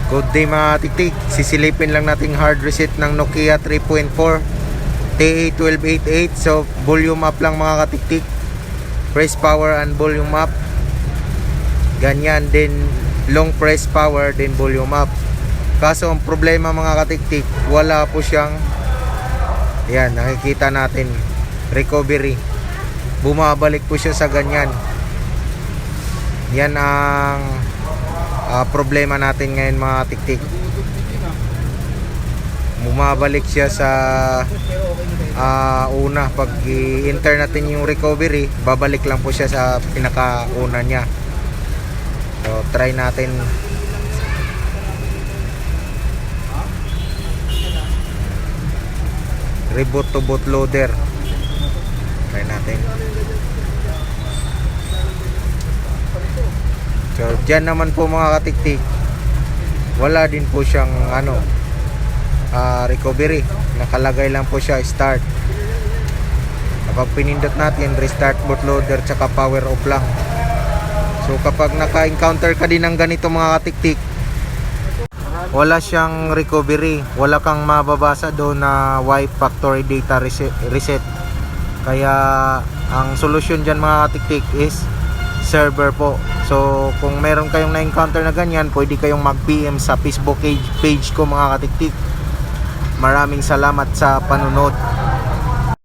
Good day mga tiktik. Sisilipin lang nating hard reset ng Nokia 3.4 TA1288. So volume up lang mga katiktik. Press power and volume up. Ganyan din, long press power then volume up. Kaso ang problema mga katiktik, wala po siyang, yan nakikita natin, recovery. Bumabalik po siya sa ganyan. Yan ang problema natin ngayon mga tiktik. Bumabalik siya sa una. Pag i-enter natin yung recovery, babalik lang po siya sa pinakauna niya. So try natin. Reboot to bootloader. Try natin. So dyan naman po mga katiktik, wala din po siyang recovery. Nakalagay lang po siya start. Kapag pinindot natin restart bootloader tsaka power off lang. So kapag naka-encounter ka din ng ganito mga katiktik, wala siyang recovery, wala kang mababasa doon na wipe factory data reset. Kaya ang solusyon dyan mga katiktik is server po. So kung meron kayong na-encounter na ganyan, pwede kayong mag-PM sa Facebook page ko mga katiktik. Maraming salamat sa panunod.